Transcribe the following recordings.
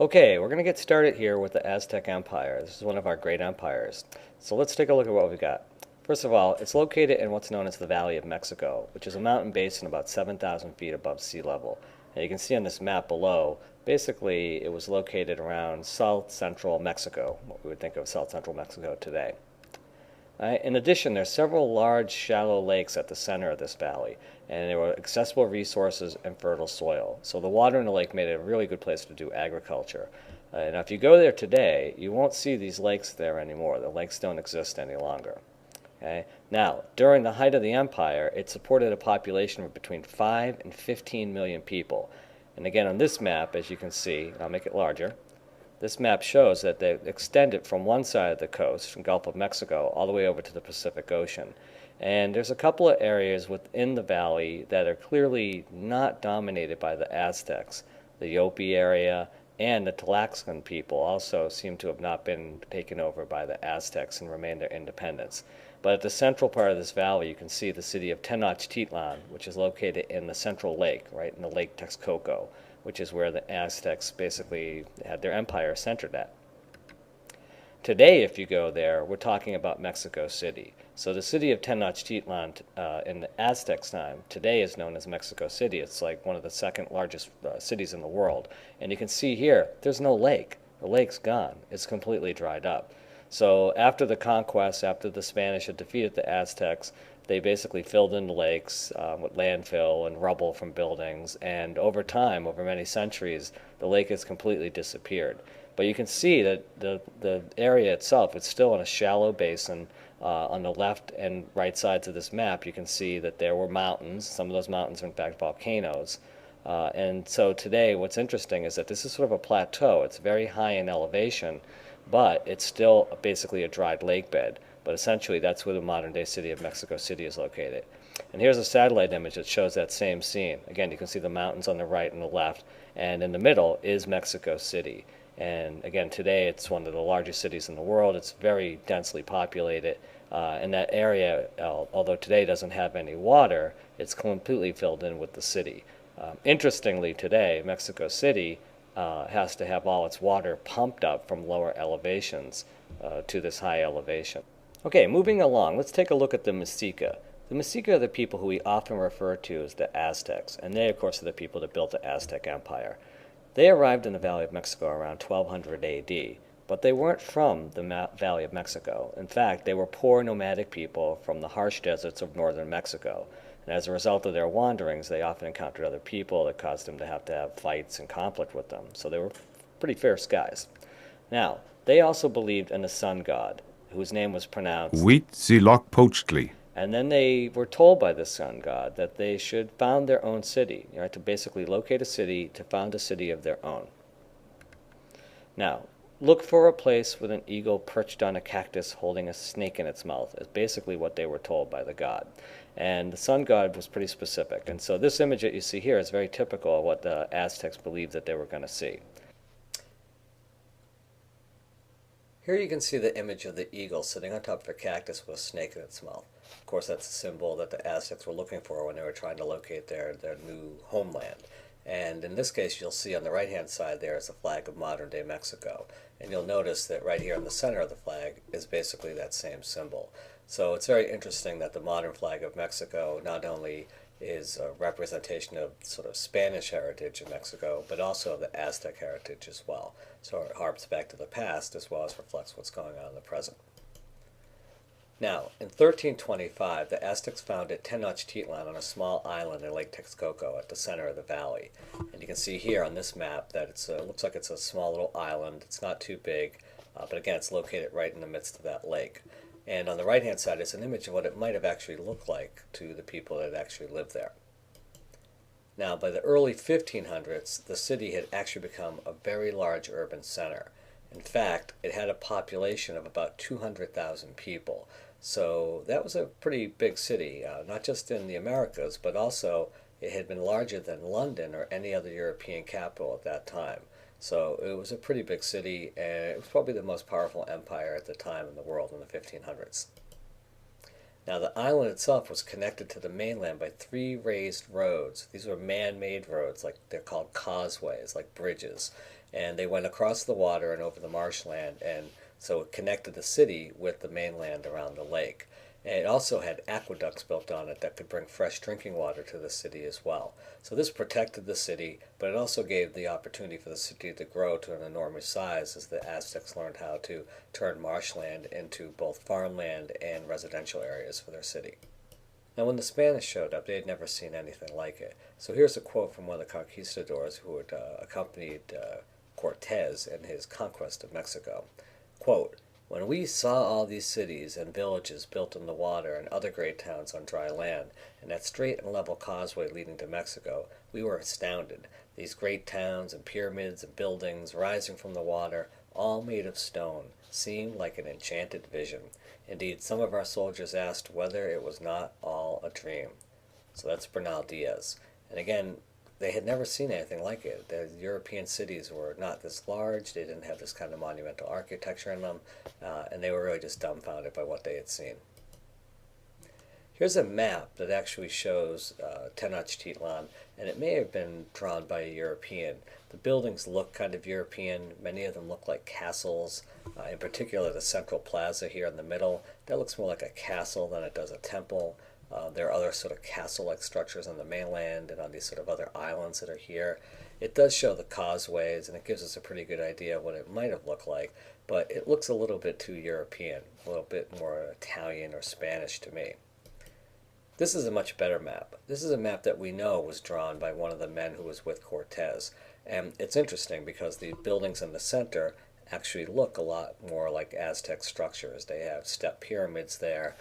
Okay, we're going to get started here with the Aztec Empire. This is one of our great empires. So let's take a look at what we got. First of all, it's located in what's known as the Valley of Mexico, which is a mountain basin about 7,000 feet above sea level. And you can see on this map below, basically it was located around south central Mexico, what we would think of south central Mexico today. In addition, there's several large, shallow lakes at the center of this valley, and there were accessible resources and fertile soil. So the water in the lake made it a really good place to do agriculture. Now, if you go there today, you won't see these lakes there anymore. The lakes don't exist any longer. Okay? Now, during the height of the empire, it supported a population of between 5 and 15 million people. And again, on this map, as you can see, I'll make it larger, this map shows that they extended from one side of the coast, from Gulf of Mexico, all the way over to the Pacific Ocean. And there's a couple of areas within the valley that are clearly not dominated by the Aztecs. The Yopi area and the Tlaxcalan people also seem to have not been taken over by the Aztecs and remained their independence. But at the central part of this valley, you can see the city of Tenochtitlan, which is located in the central lake, right in the Lake Texcoco, which is where the Aztecs basically had their empire centered at. Today, if you go there, we're talking about Mexico City. So the city of Tenochtitlan in the Aztecs' time today is known as Mexico City. It's like one of the second largest cities in the world. And you can see here, there's no lake. The lake's gone. It's completely dried up. So after the conquest, after the Spanish had defeated the Aztecs, they basically filled in the lakes with landfill and rubble from buildings. And over time, over many centuries, the lake has completely disappeared. But you can see that the area itself is still in a shallow basin. On the left and right sides of this map, you can see that there were mountains. Some of those mountains are in fact volcanoes. And so today what's interesting is that this is sort of a plateau. It's very high in elevation, but it's still basically a dried lake bed. But essentially that's where the modern day city of Mexico City is located. And here's a satellite image that shows that same scene. Again, you can see the mountains on the right and the left, and in the middle is Mexico City. And again, today it's one of the largest cities in the world. It's very densely populated. And that area, although today doesn't have any water, it's completely filled in with the city. Interestingly, today, Mexico City has to have all its water pumped up from lower elevations to this high elevation. Okay, moving along, let's take a look at the Mexica. The Mexica are the people who we often refer to as the Aztecs, and they, of course, are the people that built the Aztec Empire. They arrived in the Valley of Mexico around 1200 AD, but they weren't from the Valley of Mexico. In fact, they were poor nomadic people from the harsh deserts of northern Mexico. And as a result of their wanderings, they often encountered other people that caused them to have fights and conflict with them. So they were pretty fierce guys. Now, they also believed in the sun god, whose name was pronounced Huitzilopochtli. and then they were told by the sun god that they should found their own city, right, to basically locate a city, to found a city of their own. Now, look for a place with an eagle perched on a cactus holding a snake in its mouth, is basically what they were told by the god. And the sun god was pretty specific. And so this image that you see here is very typical of what the Aztecs believed that they were going to see. Here you can see the image of the eagle sitting on top of a cactus with a snake in its mouth. Of course, that's a symbol that the Aztecs were looking for when they were trying to locate their new homeland. And in this case, you'll see on the right-hand side there is the flag of modern-day Mexico. And you'll notice that right here in the center of the flag is basically that same symbol. So it's very interesting that the modern flag of Mexico not only is a representation of sort of Spanish heritage in Mexico, but also the Aztec heritage as well. So it harps back to the past as well as reflects what's going on in the present. Now, in 1325, the Aztecs founded Tenochtitlan on a small island in Lake Texcoco at the center of the valley. And you can see here on this map that it looks like it's a small little island. It's not too big, but again, it's located right in the midst of that lake. And on the right-hand side is an image of what it might have actually looked like to the people that actually lived there. Now, by the early 1500s, the city had actually become a very large urban center. In fact, it had a population of about 200,000 people. So that was a pretty big city, not just in the Americas, but also it had been larger than London or any other European capital at that time. So it was a pretty big city, and it was probably the most powerful empire at the time in the world in the 1500s. Now, the island itself was connected to the mainland by three raised roads. These were man-made roads, like they're called causeways, like bridges. And they went across the water and over the marshland, and so it connected the city with the mainland around the lake. And it also had aqueducts built on it that could bring fresh drinking water to the city as well. So this protected the city, but it also gave the opportunity for the city to grow to an enormous size as the Aztecs learned how to turn marshland into both farmland and residential areas for their city. Now, when the Spanish showed up, they had never seen anything like it. So here's a quote from one of the conquistadors who had accompanied Cortez in his conquest of Mexico. Quote, "When we saw all these cities and villages built in the water and other great towns on dry land, and that straight and level causeway leading to Mexico, we were astounded. These great towns and pyramids and buildings rising from the water, all made of stone, seemed like an enchanted vision. Indeed, some of our soldiers asked whether it was not all a dream." So that's Bernal Diaz. And again, they had never seen anything like it. The European cities were not this large, they didn't have this kind of monumental architecture in them, and they were really just dumbfounded by what they had seen. Here's a map that actually shows Tenochtitlan, and it may have been drawn by a European. The buildings look kind of European. Many of them look like castles. In particular, the central plaza here in the middle, that looks more like a castle than it does a temple. There are other sort of castle-like structures on the mainland and on these sort of other islands that are here. It does show the causeways, and it gives us a pretty good idea of what it might have looked like, but it looks a little bit too European, a little bit more Italian or Spanish to me. This is a much better map. This is a map that we know was drawn by one of the men who was with Cortez. And it's interesting because the buildings in the center actually look a lot more like Aztec structures. They have step pyramids there.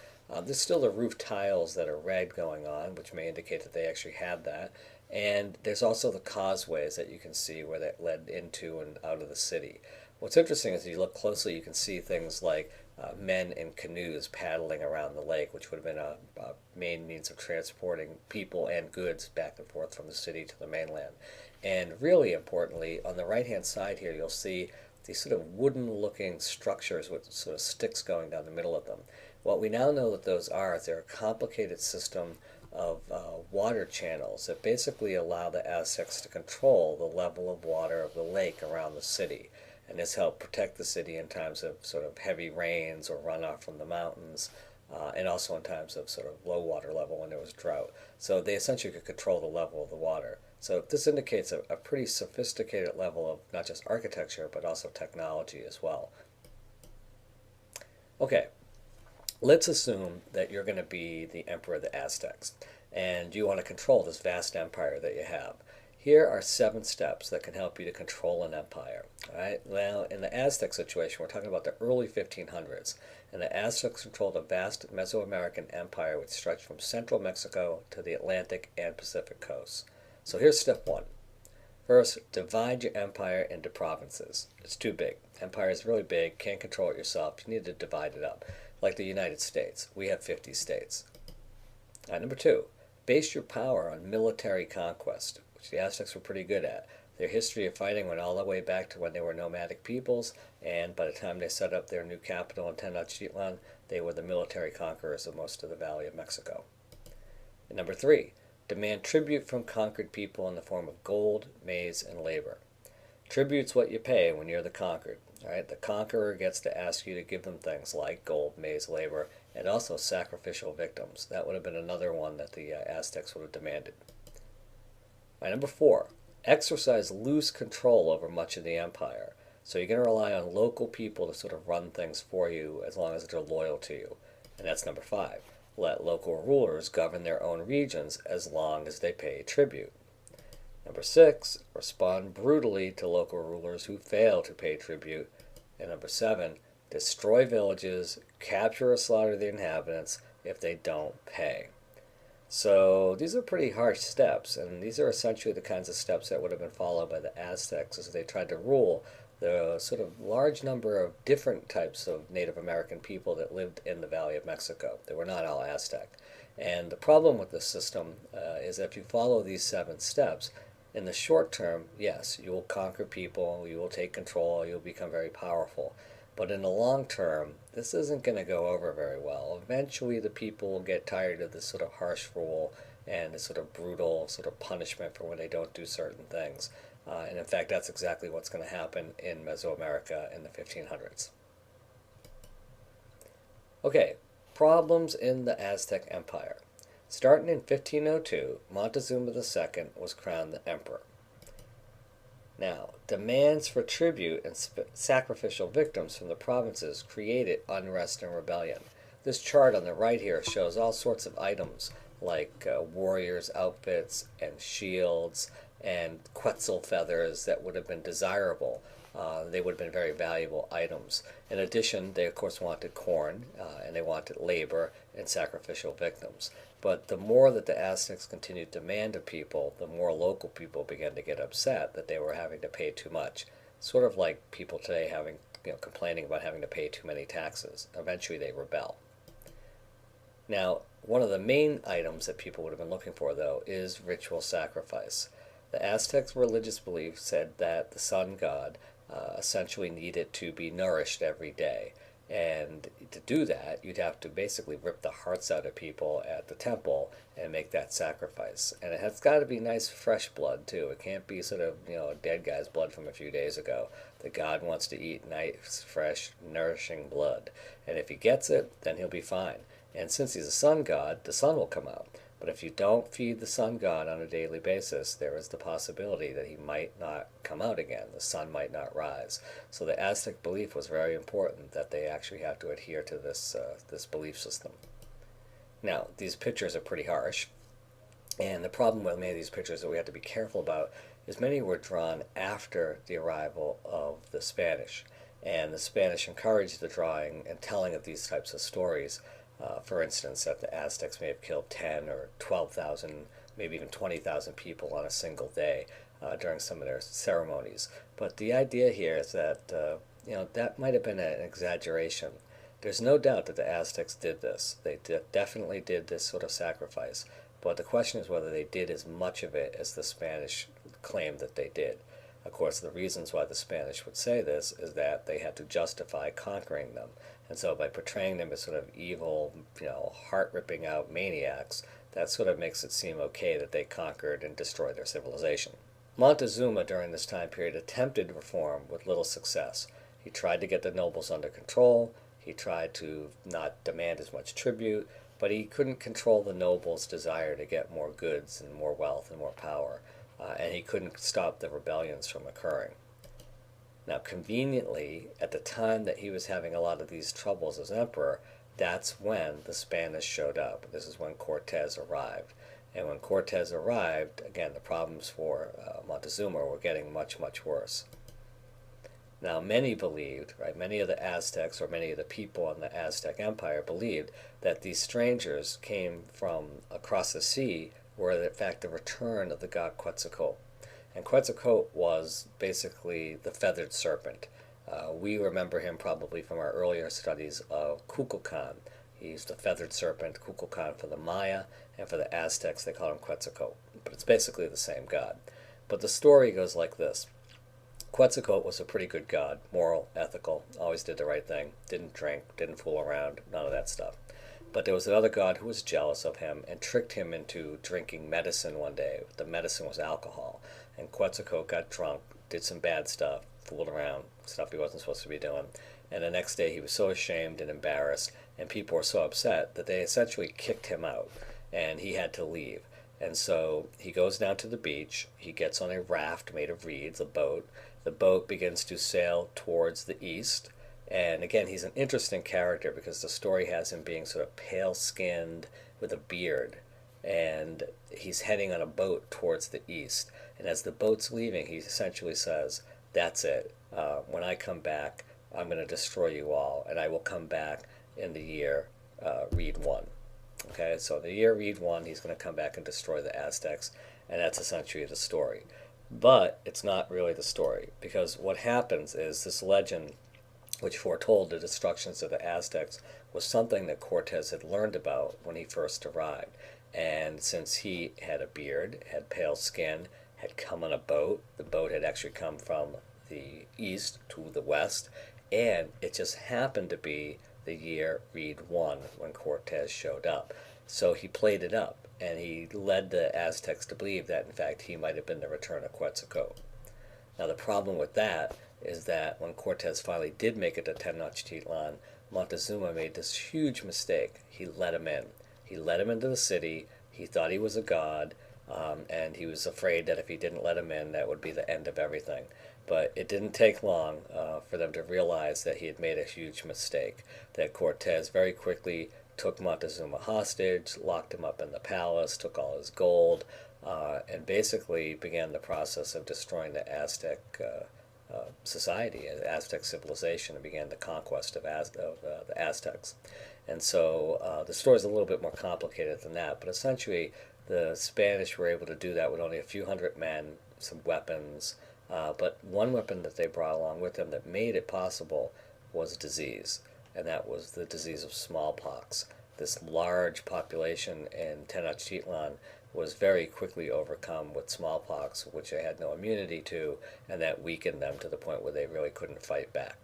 There's still the roof tiles that are red going on, which may indicate that they actually had that. And there's also the causeways that you can see where that led into and out of the city. What's interesting is if you look closely, you can see things like men in canoes paddling around the lake, which would have been a main means of transporting people and goods back and forth from the city to the mainland. And really importantly, on the right-hand side here, you'll see these sort of wooden-looking structures with sort of sticks going down the middle of them. What we now know that those are is they're a complicated system of water channels that basically allow the Aztecs to control the level of water of the lake around the city. And this helped protect the city in times of sort of heavy rains or runoff from the mountains, and also in times of sort of low water level when there was drought. So they essentially could control the level of the water. So this indicates a pretty sophisticated level of not just architecture, but also technology as well. Okay, let's assume that you're going to be the emperor of the Aztecs, and you want to control this vast empire that you have. Here are 7 steps that can help you to control an empire. All right. Well, in the Aztec situation, we're talking about the early 1500s, and the Aztecs controlled a vast Mesoamerican empire which stretched from central Mexico to the Atlantic and Pacific coasts. So here's step 1. First, divide your empire into provinces. It's too big. Empire is really big, can't control it yourself. You need to divide it up. Like the United States, we have 50 states. Number 2, base your power on military conquest, which the Aztecs were pretty good at. Their history of fighting went all the way back to when they were nomadic peoples, and by the time they set up their new capital in Tenochtitlan, they were the military conquerors of most of the Valley of Mexico. And number 3, demand tribute from conquered people in the form of gold, maize, and labor. Tribute's what you pay when you're the conquered. All right? The conqueror gets to ask you to give them things like gold, maize, labor, and also sacrificial victims. That would have been another one that the Aztecs would have demanded. Number 4, exercise loose control over much of the empire. So you're going to rely on local people to sort of run things for you as long as they're loyal to you. And that's number 5. Let local rulers govern their own regions as long as they pay tribute. Number 6, respond brutally to local rulers who fail to pay tribute. And number 7, destroy villages, capture or slaughter the inhabitants if they don't pay. So these are pretty harsh steps, and these are essentially the kinds of steps that would have been followed by the Aztecs as they tried to rule the sort of large number of different types of Native American people that lived in the Valley of Mexico. They were not all Aztec. And the problem with this system is that if you follow these 7 steps, in the short term, yes, you will conquer people, you will take control, you'll become very powerful. But in the long term, this isn't going to go over very well. Eventually, the people will get tired of this sort of harsh rule and this sort of brutal sort of punishment for when they don't do certain things. And in fact, that's exactly what's going to happen in Mesoamerica in the 1500s. Okay, problems in the Aztec Empire. Starting in 1502, Montezuma II was crowned the emperor. Now, demands for tribute and sacrificial victims from the provinces created unrest and rebellion. This chart on the right here shows all sorts of items like warriors' outfits and shields and quetzal feathers that would have been desirable. They would have been very valuable items. In addition, they of course wanted corn and they wanted labor and sacrificial victims. But the more that the Aztecs continued to demand of people, the more local people began to get upset that they were having to pay too much. Sort of like people today having, complaining about having to pay too many taxes. Eventually they rebel. Now, one of the main items that people would have been looking for, though, is ritual sacrifice. The Aztecs' religious belief said that the sun god essentially needed to be nourished every day. And to do that, you'd have to basically rip the hearts out of people at the temple and make that sacrifice. And it has got to be nice, fresh blood, too. It can't be sort of, a dead guy's blood from a few days ago. The god wants to eat nice, fresh, nourishing blood. And if he gets it, then he'll be fine. And since he's a sun god, the sun will come out. But if you don't feed the sun god on a daily basis, there is the possibility that he might not come out again. The sun might not rise. So the Aztec belief was very important that they actually have to adhere to this belief system. Now, these pictures are pretty harsh. And the problem with many of these pictures that we have to be careful about is many were drawn after the arrival of the Spanish. And the Spanish encouraged the drawing and telling of these types of stories. For instance, that the Aztecs may have killed 10 or 12,000, maybe even 20,000 people on a single day during some of their ceremonies. But the idea here is that, that might have been an exaggeration. There's no doubt that the Aztecs did this. They definitely did this sort of sacrifice. But the question is whether they did as much of it as the Spanish claimed that they did. Of course, the reasons why the Spanish would say this is that they had to justify conquering them. And so by portraying them as sort of evil, heart-ripping out maniacs, that sort of makes it seem okay that they conquered and destroyed their civilization. Montezuma during this time period attempted reform with little success. He tried to get the nobles under control, he tried to not demand as much tribute, but he couldn't control the nobles' desire to get more goods and more wealth and more power, and he couldn't stop the rebellions from occurring. Now, conveniently, at the time that he was having a lot of these troubles as emperor, that's when the Spanish showed up. This is when Cortez arrived. And when Cortez arrived, again, the problems for Montezuma were getting much, much worse. Now, many believed, many of the Aztecs or many of the people in the Aztec Empire believed that these strangers came from across the sea were, in fact, the return of the god Quetzalcoatl. And Quetzalcoatl was basically the feathered serpent. We remember him probably from our earlier studies of Kukulkan. He's the feathered serpent, Kukulkan for the Maya, and for the Aztecs they call him Quetzalcoatl. But it's basically the same god. But the story goes like this. Quetzalcoatl was a pretty good god, moral, ethical, always did the right thing, didn't drink, didn't fool around, none of that stuff. But there was another god who was jealous of him and tricked him into drinking medicine one day. The medicine was alcohol. And Quetzalcoatl got drunk, did some bad stuff, fooled around, stuff he wasn't supposed to be doing. And the next day he was so ashamed and embarrassed, and people were so upset that they essentially kicked him out, and he had to leave. And so he goes down to the beach, he gets on a raft made of reeds, a boat. The boat begins to sail towards the east. And again, he's an interesting character because the story has him being sort of pale-skinned with a beard. And he's heading on a boat towards the east. And as the boat's leaving, he essentially says, that's it. When I come back, I'm going to destroy you all. And I will come back in the year Reed 1. Okay, so the year Reed 1, he's going to come back and destroy the Aztecs. And that's essentially the story. But it's not really the story. Because what happens is this legend, which foretold the destructions of the Aztecs, was something that Cortez had learned about when he first arrived. And since he had a beard, had pale skin, had come on a boat, the boat had actually come from the east to the west, And it just happened to be the year Reed won when Cortez showed up. So he played it up, and he led the Aztecs to believe that, in fact, he might have been the return of Quetzalcoatl. Now, the problem with that is that when Cortez finally did make it to Tenochtitlan, Montezuma made this huge mistake. He let him in. He let him into the city. He thought he was a god, and he was afraid that if he didn't let him in, that would be the end of everything. But it didn't take long for them to realize that he had made a huge mistake, that Cortez very quickly took Montezuma hostage, locked him up in the palace, took all his gold, and basically began the process of destroying the Aztec society, the Aztec civilization, and began the conquest of the Aztecs. And so the story is a little bit more complicated than that, but essentially the Spanish were able to do that with only a few hundred men, some weapons, but one weapon that they brought along with them that made it possible was disease, and that was the disease of smallpox. This large population in Tenochtitlan was very quickly overcome with smallpox, which they had no immunity to, and that weakened them to the point where they really couldn't fight back.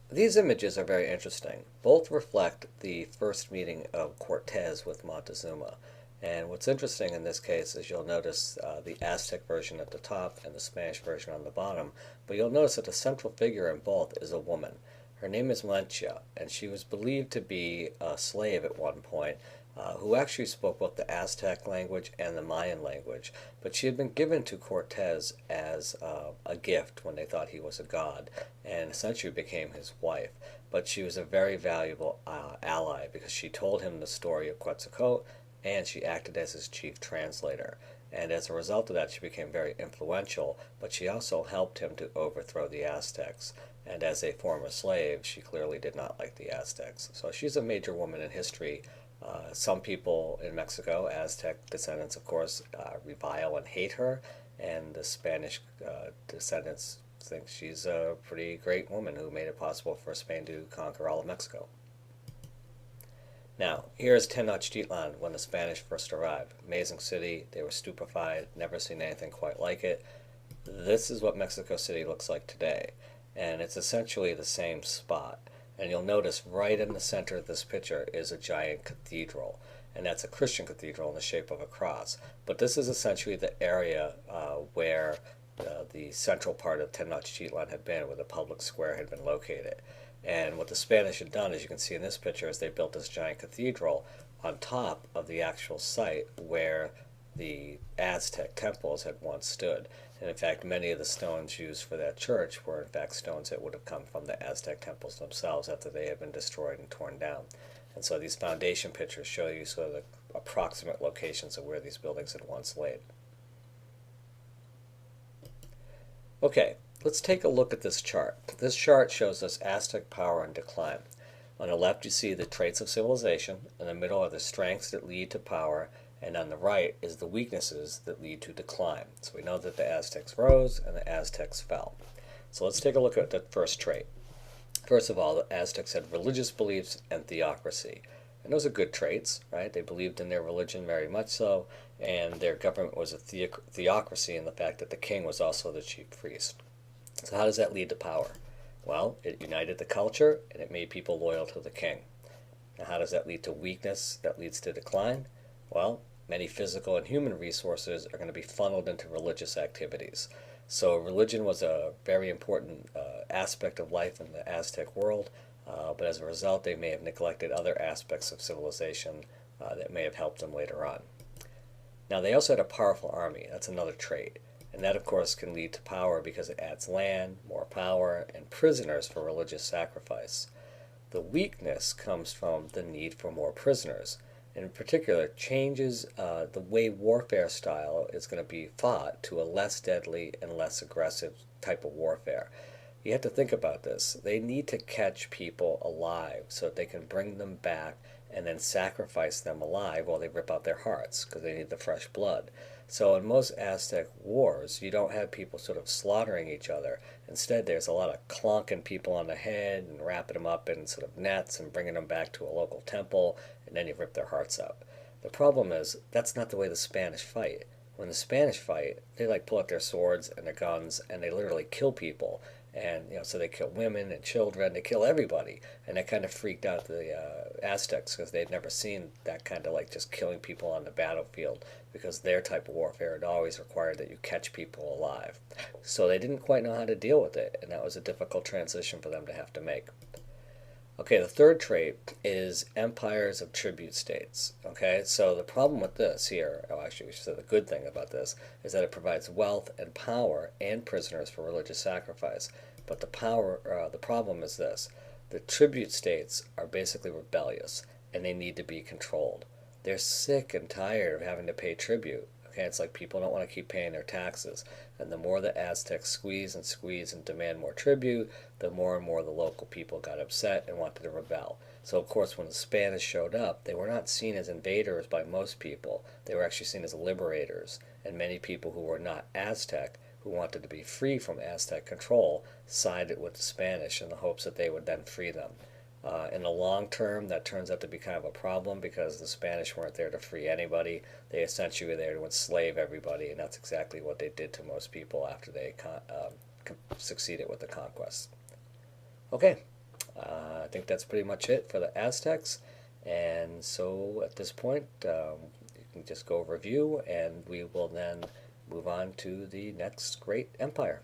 These images are very interesting. Both reflect the first meeting of Cortez with Montezuma. And what's interesting in this case is you'll notice the Aztec version at the top and the Spanish version on the bottom, but you'll notice that the central figure in both is a woman. Her name is Mencia, and she was believed to be a slave at one point, who actually spoke both the Aztec language and the Mayan language, but she had been given to Cortez as a gift when they thought he was a god, and essentially became his wife. But she was a very valuable ally because she told him the story of Quetzalcoatl, and she acted as his chief translator. And as a result of that, she became very influential, but she also helped him to overthrow the Aztecs. And as a former slave, she clearly did not like the Aztecs. So she's a major woman in history. Some people in Mexico, Aztec descendants of course, revile and hate her, and the Spanish descendants think she's a pretty great woman who made it possible for Spain to conquer all of Mexico. Now, here's Tenochtitlan when the Spanish first arrived. Amazing city, they were stupefied, never seen anything quite like it. This is what Mexico City looks like today, and it's essentially the same spot. And you'll notice right in the center of this picture is a giant cathedral, and that's a Christian cathedral in the shape of a cross. But this is essentially the area where the central part of Tenochtitlan had been, where the public square had been located. And what the Spanish had done, as you can see in this picture, is they built this giant cathedral on top of the actual site where the Aztec temples had once stood. And in fact, many of the stones used for that church were in fact stones that would have come from the Aztec temples themselves after they had been destroyed and torn down. And so these foundation pictures show you sort of the approximate locations of where these buildings had once laid. Okay, let's take a look at this chart. This chart shows us Aztec power and decline. On the left you see the traits of civilization, in the middle are the strengths that lead to power, and on the right is the weaknesses that lead to decline. So we know that the Aztecs rose and the Aztecs fell. So let's take a look at the first trait. First of all, the Aztecs had religious beliefs and theocracy. And those are good traits, right? They believed in their religion very much so, and their government was a theocracy in the fact that the king was also the chief priest. So how does that lead to power? Well, it united the culture, and it made people loyal to the king. Now how does that lead to weakness that leads to decline? Well, many physical and human resources are going to be funneled into religious activities. So religion was a very important aspect of life in the Aztec world, but as a result they may have neglected other aspects of civilization that may have helped them later on. Now they also had a powerful army. That's another trait. And that of course can lead to power because it adds land, more power, and prisoners for religious sacrifice. The weakness comes from the need for more prisoners. In particular, changes the way warfare style is going to be fought to a less deadly and less aggressive type of warfare. You have to think about this. They need to catch people alive so that they can bring them back and then sacrifice them alive while they rip out their hearts because they need the fresh blood. So in most Aztec wars, you don't have people sort of slaughtering each other. Instead, there's a lot of clonking people on the head and wrapping them up in sort of nets and bringing them back to a local temple, and then you rip their hearts out. The problem is, that's not the way the Spanish fight. When the Spanish fight, they like pull out their swords and their guns and they literally kill people. And so they kill women and children, they kill everybody, and that kind of freaked out the Aztecs because they'd never seen that kind of like just killing people on the battlefield, because their type of warfare had always required that you catch people alive. So they didn't quite know how to deal with it, and that was a difficult transition for them to have to make. Okay, the third trait is empires of tribute states. Okay, so the problem with this here, oh, actually, we should say the good thing about this, is that it provides wealth and power and prisoners for religious sacrifice. But the problem is this: the tribute states are basically rebellious, and they need to be controlled. They're sick and tired of having to pay tribute. Okay, it's like people don't want to keep paying their taxes. And the more the Aztecs squeeze and demand more tribute, the more and more the local people got upset and wanted to rebel. So, of course, when the Spanish showed up, they were not seen as invaders by most people. They were actually seen as liberators. And many people who were not Aztec, who wanted to be free from Aztec control, sided with the Spanish in the hopes that they would then free them. In the long term, that turns out to be kind of a problem because the Spanish weren't there to free anybody. They essentially were there to enslave everybody, and that's exactly what they did to most people after they succeeded with the conquest. Okay, I think that's pretty much it for the Aztecs. And so at this point, you can just go review, and we will then move on to the next great empire.